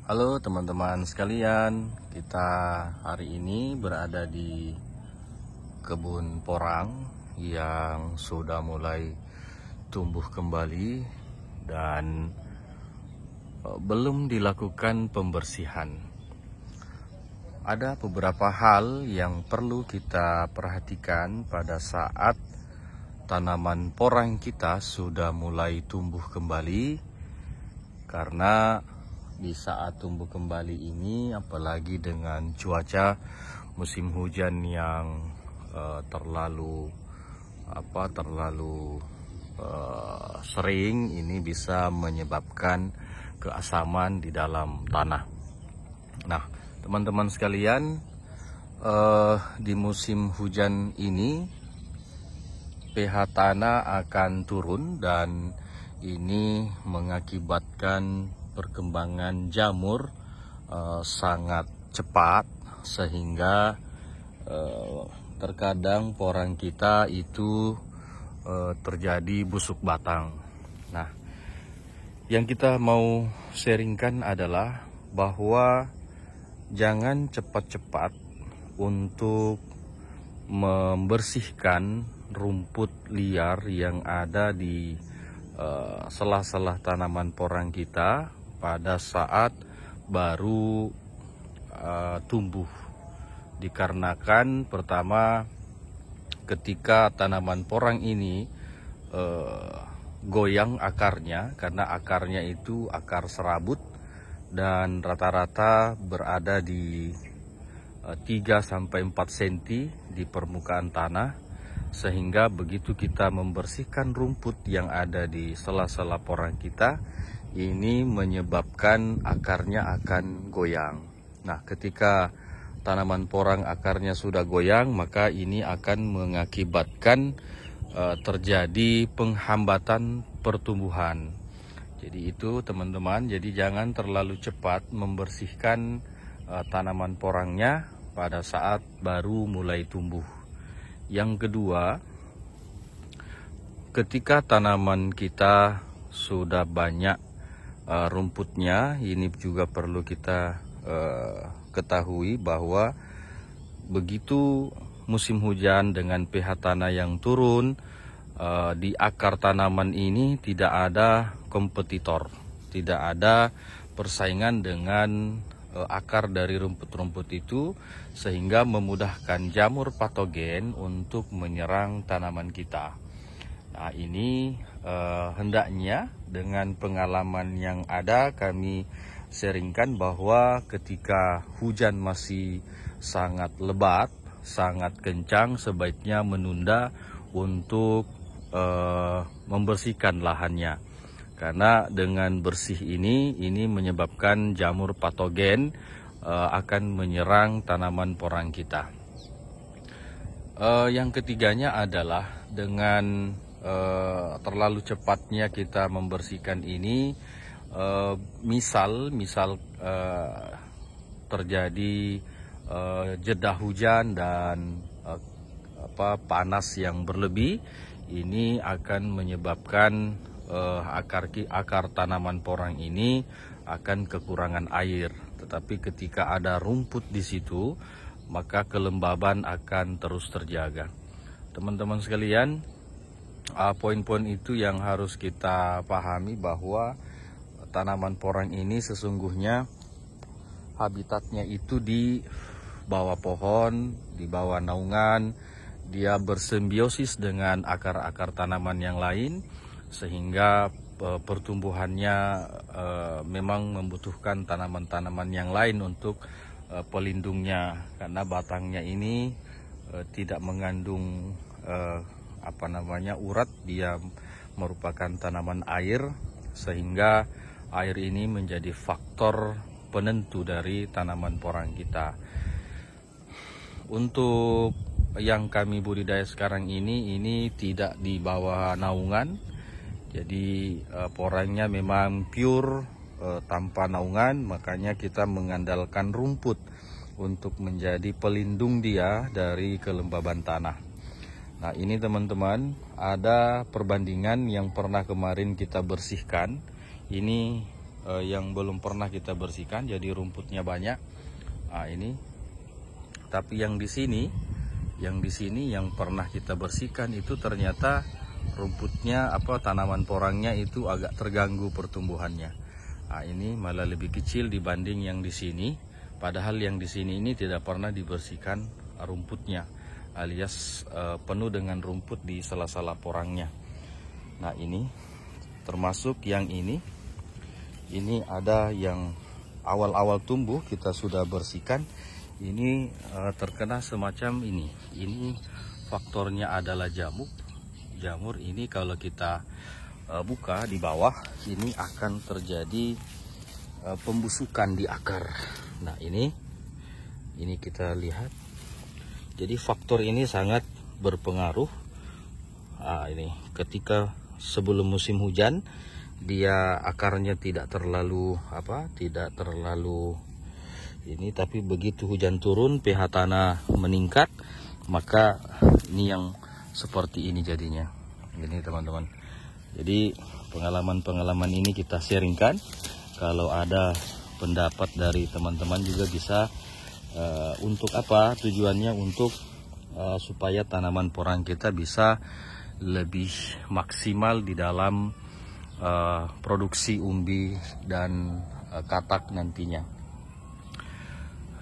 Halo teman-teman sekalian, kita hari ini berada di kebun porang yang sudah mulai tumbuh kembali dan belum dilakukan pembersihan. Ada beberapa hal yang perlu kita perhatikan pada saat tanaman porang kita sudah mulai tumbuh kembali, karena di saat tumbuh kembali ini, apalagi dengan cuaca musim hujan yang terlalu sering, ini bisa menyebabkan keasaman di dalam tanah. Nah, teman-teman sekalian, di musim hujan ini pH tanah akan turun dan ini mengakibatkan perkembangan jamur sangat cepat, sehingga terkadang porang kita itu terjadi busuk batang. Nah, yang kita mau sharingkan adalah bahwa jangan cepat-cepat untuk membersihkan rumput liar yang ada di sela-sela tanaman porang kita pada saat baru tumbuh. Dikarenakan pertama, ketika tanaman porang ini goyang akarnya, karena akarnya itu akar serabut dan rata-rata berada di 3-4 cm di permukaan tanah, sehingga begitu kita membersihkan rumput yang ada di sela-sela porang kita, ini menyebabkan akarnya akan goyang. Nah, ketika tanaman porang akarnya sudah goyang, maka ini akan mengakibatkan terjadi penghambatan pertumbuhan. Jadi itu teman-teman, jadi jangan terlalu cepat membersihkan tanaman porangnya pada saat baru mulai tumbuh. Yang kedua, ketika tanaman kita sudah banyak rumputnya, ini juga perlu kita ketahui bahwa begitu musim hujan dengan pH tanah yang turun, di akar tanaman ini tidak ada kompetitor, tidak ada persaingan dengan akar dari rumput-rumput itu, sehingga memudahkan jamur patogen untuk menyerang tanaman kita. Nah, ini hendaknya dengan pengalaman yang ada kami sharingkan bahwa ketika hujan masih sangat lebat, sangat kencang, sebaiknya menunda untuk membersihkan lahannya. Karena dengan bersih ini menyebabkan jamur patogen akan menyerang tanaman porang kita. Yang ketiganya adalah dengan terlalu cepatnya kita membersihkan ini, misal terjadi jeda hujan dan panas yang berlebih, ini akan menyebabkan akar tanaman porang ini akan kekurangan air. Tetapi ketika ada rumput di situ, maka kelembaban akan terus terjaga. Teman-teman sekalian, poin-poin itu yang harus kita pahami, bahwa tanaman porang ini sesungguhnya habitatnya itu di bawah pohon, di bawah naungan. Dia bersimbiosis dengan akar-akar tanaman yang lain, sehingga pertumbuhannya memang membutuhkan tanaman-tanaman yang lain untuk pelindungnya, karena batangnya ini tidak mengandung urat. Dia merupakan tanaman air, sehingga air ini menjadi faktor penentu dari tanaman porang kita. Untuk yang kami budidaya sekarang ini tidak di bawah naungan, jadi porangnya memang pure tanpa naungan, makanya kita mengandalkan rumput untuk menjadi pelindung dia dari kelembaban tanah. Nah, ini teman-teman, ada perbandingan yang pernah kemarin kita bersihkan. Ini yang belum pernah kita bersihkan, jadi rumputnya banyak. Nah, ini. Tapi yang di sini yang pernah kita bersihkan itu ternyata rumputnya tanaman porangnya itu agak terganggu pertumbuhannya. Nah, ini malah lebih kecil dibanding yang di sini. Padahal yang di sini ini tidak pernah dibersihkan rumputnya, alias penuh dengan rumput di sela-sela porangnya. Nah, ini termasuk yang ini ada yang awal-awal tumbuh kita sudah bersihkan. Ini terkena semacam ini. Ini faktornya adalah jamur. Jamur ini kalau kita buka di bawah, ini akan terjadi pembusukan di akar. Nah, ini kita lihat. Jadi faktor ini sangat berpengaruh. Nah, ini ketika sebelum musim hujan, dia akarnya tidak terlalu ini, tapi begitu hujan turun pH tanah meningkat, maka ini yang seperti ini jadinya. Ini teman-teman. Jadi pengalaman ini kita sharingkan. Kalau ada pendapat dari teman-teman juga bisa untuk tujuannya untuk supaya tanaman porang kita bisa lebih maksimal di dalam produksi umbi dan katak nantinya.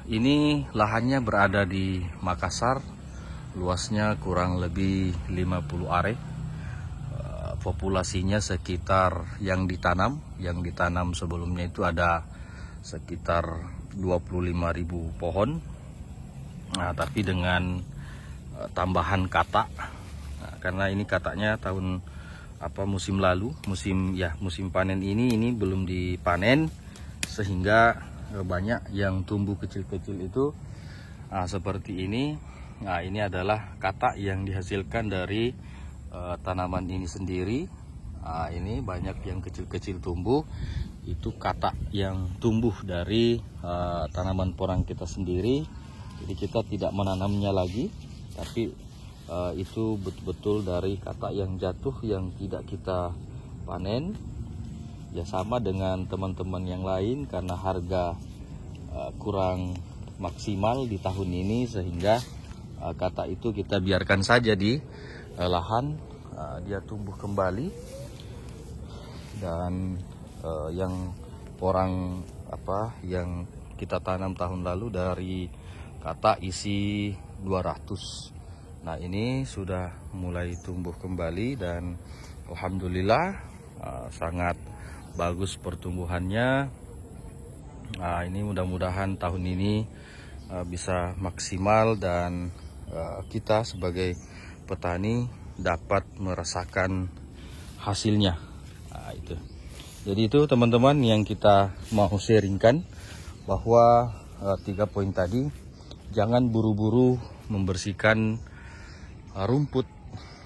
Ini lahannya berada di Makassar, luasnya kurang lebih 50 are. Populasinya sekitar yang ditanam sebelumnya itu ada sekitar 25.000 pohon. Nah, tapi dengan tambahan katak, karena ini kataknya tahun musim lalu, musim panen ini belum dipanen, sehingga banyak yang tumbuh kecil-kecil itu seperti ini. Nah, ini adalah katak yang dihasilkan dari tanaman ini sendiri. Nah, ini banyak yang kecil-kecil tumbuh, itu katak yang tumbuh dari tanaman porang kita sendiri. Jadi kita tidak menanamnya lagi, tapi itu betul-betul dari katak yang jatuh yang tidak kita panen. Ya, sama dengan teman-teman yang lain, karena harga kurang maksimal di tahun ini, sehingga katak itu kita biarkan saja di lahan, dia tumbuh kembali. Dan yang porang yang kita tanam tahun lalu dari katak isi 200. Nah, ini sudah mulai tumbuh kembali dan alhamdulillah sangat bagus pertumbuhannya. Nah, ini mudah-mudahan tahun ini bisa maksimal dan kita sebagai petani dapat merasakan hasilnya. Nah, itu. Jadi itu teman-teman yang kita mau sharingkan, bahwa 3 poin tadi, jangan buru-buru membersihkan rumput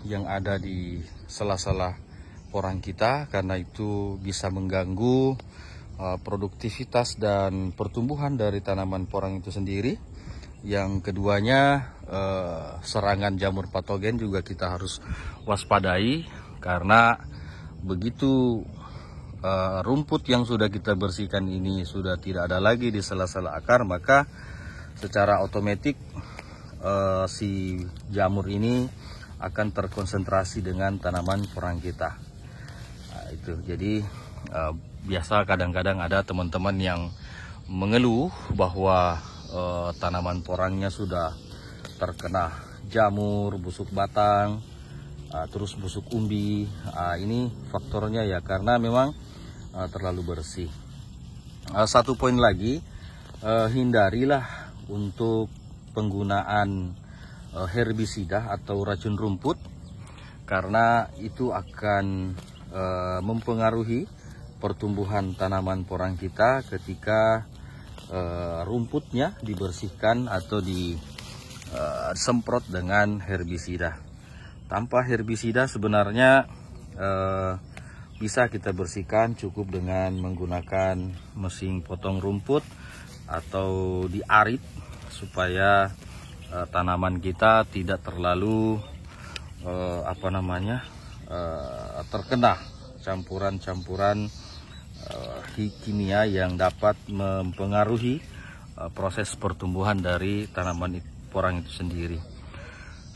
yang ada di sela-sela porang kita, karena itu bisa mengganggu produktivitas dan pertumbuhan dari tanaman porang itu sendiri. Yang keduanya, serangan jamur patogen juga kita harus waspadai, karena begitu rumput yang sudah kita bersihkan ini sudah tidak ada lagi di sela-sela akar, maka secara otomatis si jamur ini akan terkonsentrasi dengan tanaman porang kita. Nah, itu. Jadi biasa kadang-kadang ada teman-teman yang mengeluh bahwa tanaman porangnya sudah terkena jamur, busuk batang, terus busuk umbi. Ini faktornya ya karena memang terlalu bersih. Satu poin lagi, hindarilah untuk penggunaan herbisida atau racun rumput, karena itu akan mempengaruhi pertumbuhan tanaman porang kita ketika rumputnya dibersihkan atau disemprot dengan herbisida. Tanpa herbisida sebenarnya bisa kita bersihkan cukup dengan menggunakan mesin potong rumput atau diarit, supaya tanaman kita tidak terlalu terkena campuran-campuran kimia yang dapat mempengaruhi proses pertumbuhan dari tanaman porang itu sendiri.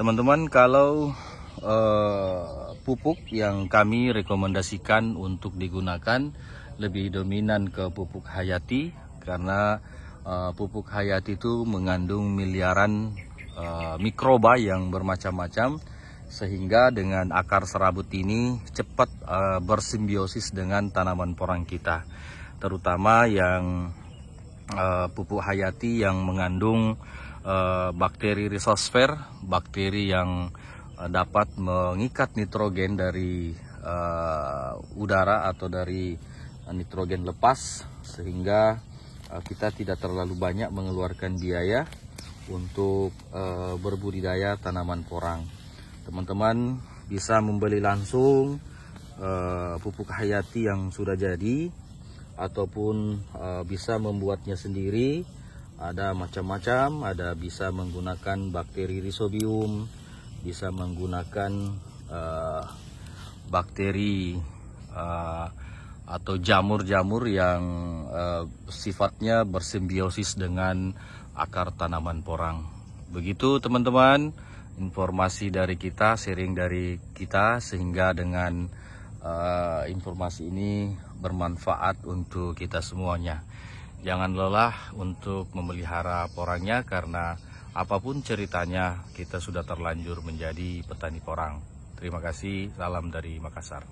Teman-teman, kalau pupuk yang kami rekomendasikan untuk digunakan lebih dominan ke pupuk hayati, karena pupuk hayati itu mengandung miliaran mikroba yang bermacam-macam, sehingga dengan akar serabut ini cepat bersimbiosis dengan tanaman porang kita, terutama yang pupuk hayati yang mengandung bakteri rhizosfer, bakteri yang dapat mengikat nitrogen dari udara atau dari nitrogen lepas, sehingga kita tidak terlalu banyak mengeluarkan biaya untuk berbudidaya tanaman porang. Teman-teman bisa membeli langsung pupuk hayati yang sudah jadi, ataupun bisa membuatnya sendiri. Ada macam-macam, ada bisa menggunakan bakteri Rhizobium, bisa menggunakan bakteri atau jamur-jamur yang sifatnya bersimbiosis dengan akar tanaman porang. Begitu teman-teman, informasi dari kita, sharing dari kita, sehingga dengan informasi ini bermanfaat untuk kita semuanya. Jangan lelah untuk memelihara porangnya, karena apapun ceritanya kita sudah terlanjur menjadi petani porang. Terima kasih, salam dari Makassar.